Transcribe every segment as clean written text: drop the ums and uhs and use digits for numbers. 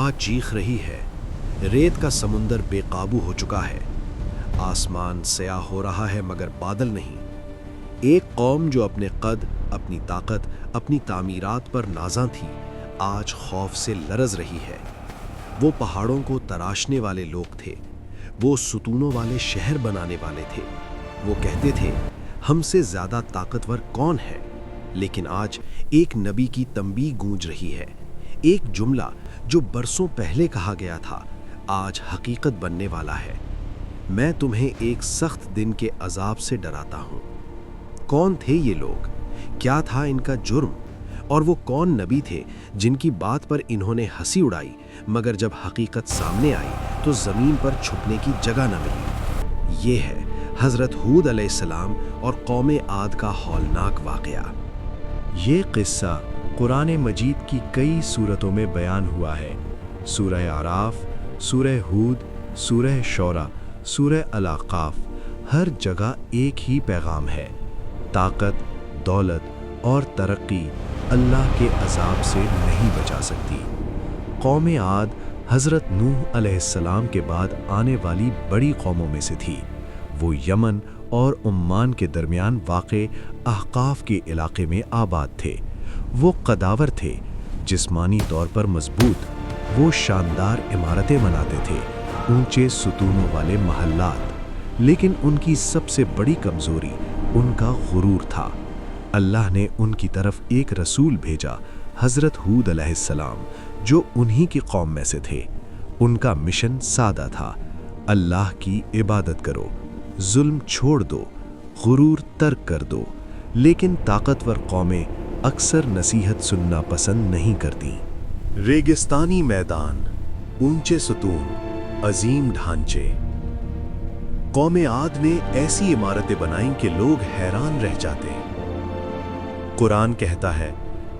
हवा चीख रही है, रेत का समुंदर बेकाबू हो चुका है, आसमान स्याह हो रहा है मगर बादल नहीं। एक कौम जो अपने कद, अपनी ताकत, अपनी तामीरात पर नाज़ा थी, आज खौफ से लरज़ रही है। वो पहाड़ों को तराशने वाले लोग थे, वो सुतूनों वाले शहर बनाने वाले थे। वो कहते थे, हमसे ज़्यादा ताकतवर कौन है? लेकिन आज एक नबी की तंबीह गूंज रही है। एक जुमला जो बरसों पहले कहा गया था, आज हकीकत बनने वाला है। मैं तुम्हें एक सख्त दिन के अजाब से डराता हूँ। कौन थे ये लोग? क्या था इनका जुर्म? और वो कौन नबी थे जिनकी बात पर इन्होंने हंसी उड़ाई, मगर जब हकीकत सामने आई तो ज़मीन पर छुपने की जगह न मिली? ये है हज़रत हूद अलैहिस्सलाम और कौम आद का हौलनाक वाक़या। ये क़िस्सा कुरान मजीद की कई सूरतों में बयान हुआ है। सूरह आराफ, सूरह हूद, सूरह शौरा, सूरह अल-अक़ाफ़, हर जगह एक ही पैगाम है। ताकत, दौलत और तरक्की अल्लाह के अज़ाब से नहीं बचा सकती। कौम आद हज़रत नूह अलैहिस्सलाम के बाद आने वाली बड़ी कौमों में से थी। वो यमन और उम्मान के दरमियान वाक़े अहक़ाफ़ के इलाके में आबाद थे। वो कदावर थे, जिस्मानी तौर पर मजबूत। वो शानदार इमारतें बनाते थे, ऊंचे सुतूनों वाले महल्लात। लेकिन उनकी सबसे बड़ी कमज़ोरी उनका गुरूर था। अल्लाह ने उनकी तरफ एक रसूल भेजा, हज़रत हूद अलैहिस्सलाम, जो उन्हीं की कौम में से थे। उनका मिशन सादा था, अल्लाह की इबादत करो, जुल्म छोड़ दो, गुरूर तर्क कर दो। लेकिन ताकतवर कौमें अक्सर नसीहत सुनना पसंद नहीं करती। रेगिस्तानी मैदान, ऊंचे सुतून, अजीम ढांचे। कौम आद ने ऐसी इमारतें बनाईं कि लोग हैरान रह जाते। कुरान कहता है,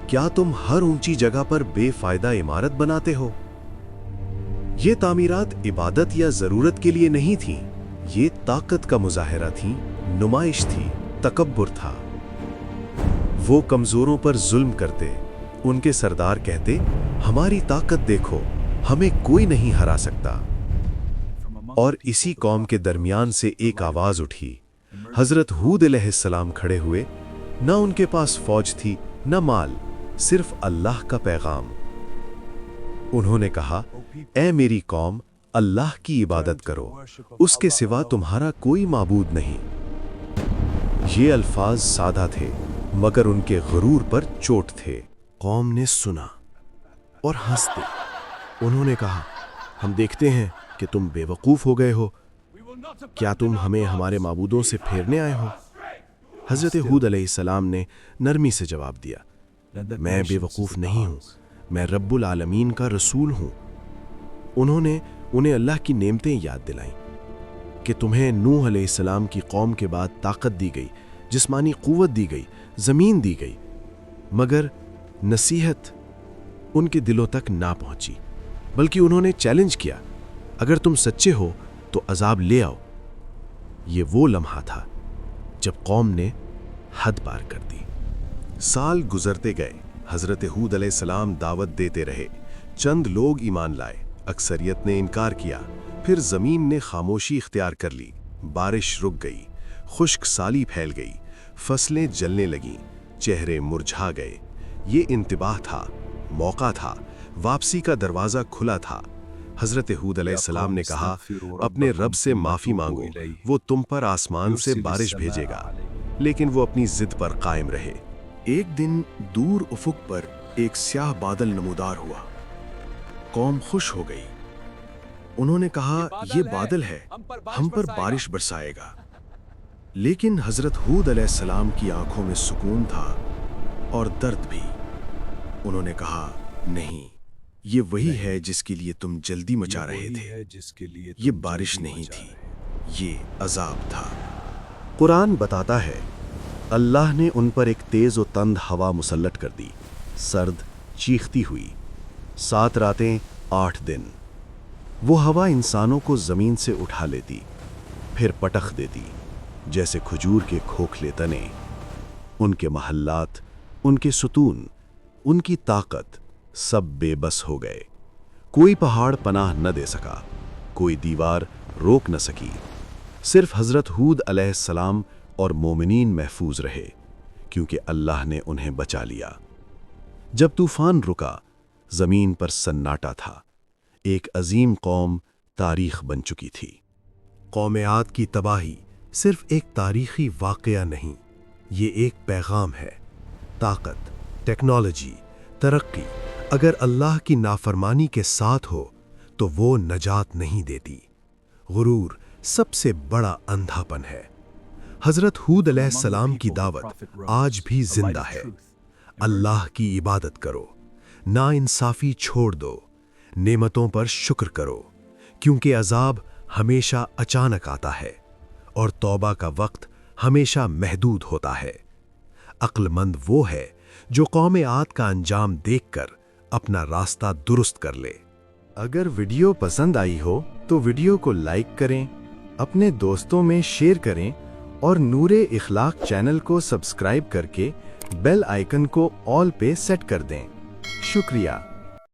क्या तुम हर ऊंची जगह पर बेफायदा इमारत बनाते हो? ये तामीरात इबादत या जरूरत के लिए नहीं थी, ये ताकत का मुजाहिरा थी, नुमाइश थी, तकब्बुर था। वो कमजोरों पर जुल्म करते। उनके सरदार कहते, हमारी ताकत देखो, हमें कोई नहीं हरा सकता। और इसी कौम के दरमियान से एक आवाज उठी। हजरत हूद अलैहिस्सलाम खड़े हुए। न उनके पास फौज थी, न माल, सिर्फ अल्लाह का पैगाम। उन्होंने कहा, ऐ मेरी कौम, अल्लाह की इबादत करो, उसके सिवा तुम्हारा कोई माबूद नहीं। ये अल्फाज सादा थे, मगर उनके गुरूर पर चोट थे। कौम ने सुना और हंस दे। उन्होंने कहा, हम देखते हैं कि तुम बेवकूफ़ हो गए हो। क्या तुम हमें हमारे माबूदों से फेरने आए हो? हज़रत हूद अलैहिस्सलाम ने नरमी से जवाब दिया, मैं बेवकूफ़ नहीं हूँ, मैं रब्बुल आलमीन का रसूल हूँ। उन्होंने उन्हें अल्लाह की नेमतें याद दिलाईं कि तुम्हें नूह अलैहिस्सलाम की कौम के बाद ताकत दी गई, जिस्मानी क़ुव्वत दी गई, ज़मीन दी गई, मगर नसीहत उनके दिलों तक ना पहुंची। बल्कि उन्होंने चैलेंज किया, अगर तुम सच्चे हो तो अजाब ले आओ। ये वो लम्हा था जब कौम ने हद पार कर दी। साल गुजरते गए, हज़रत हूद अलैहिस्सलाम दावत देते रहे। चंद लोग ईमान लाए, अक्सरियत ने इनकार किया। फिर ज़मीन ने खामोशी इख्तियार कर ली। बारिश रुक गई, खुश्क साली फैल गई, फसलें जलने लगीं, चेहरे मुरझा गए। ये इंतबाह था, मौका था, वापसी का दरवाज़ा खुला था। हज़रत हूद अलैहिस्सलाम ने कहा, अपने रब से माफ़ी मांगो, वो तुम पर आसमान से बारिश भेजेगा। लेकिन वो अपनी ज़िद पर कायम रहे। एक दिन दूर उफ़ुक पर एक स्याह बादल नमूदार हुआ। कौम खुश हो गई। उन्होंने कहा, ये बादल है, हम पर बारिश बरसाएगा। लेकिन हज़रत हूद अलैहिस्सलाम की आंखों में सुकून था और दर्द भी। उन्होंने कहा, नहीं, ये वही है जिसके लिए तुम जल्दी मचा रहे थे। ये बारिश नहीं थी, ये अजाब था। कुरान बताता है, अल्लाह ने उन पर एक तेज़ और तंद हवा मुसल्लत कर दी, सर्द, चीखती हुई। 7 रातें 8 दिन। वो हवा इंसानों को ज़मीन से उठा लेती, फिर पटख देती, जैसे खजूर के खोखले तने। उनके महल्लात, उनके सुतून, उनकी ताकत सब बेबस हो गए। कोई पहाड़ पनाह न दे सका, कोई दीवार रोक न सकी। सिर्फ हजरत हूद अलैहिस्सलाम और मोमिनीन महफूज रहे, क्योंकि अल्लाह ने उन्हें बचा लिया। जब तूफान रुका, जमीन पर सन्नाटा था। एक अजीम कौम तारीख बन चुकी थी। कौम आद की तबाही सिर्फ एक तारीखी वाक़या नहीं, ये एक पैगाम है। ताकत, टेक्नोलॉजी, तरक्की अगर अल्लाह की नाफरमानी के साथ हो तो वो नजात नहीं देती। गुरूर सबसे बड़ा अंधापन है। हजरत हूद अलैहिस्सलाम की दावत आज भी जिंदा है। अल्लाह की इबादत करो, नाइंसाफी छोड़ दो, नेमतों पर शुक्र करो, क्योंकि अजाब हमेशा अचानक आता है और तौबा का वक्त हमेशा महदूद होता है। अक्लमंद वो है जो कौम आद का अंजाम देखकर अपना रास्ता दुरुस्त कर ले। अगर वीडियो पसंद आई हो तो वीडियो को लाइक करें, अपने दोस्तों में शेयर करें और नूरे इखलाक चैनल को सब्सक्राइब करके बेल आइकन को ऑल पे सेट कर दें। शुक्रिया।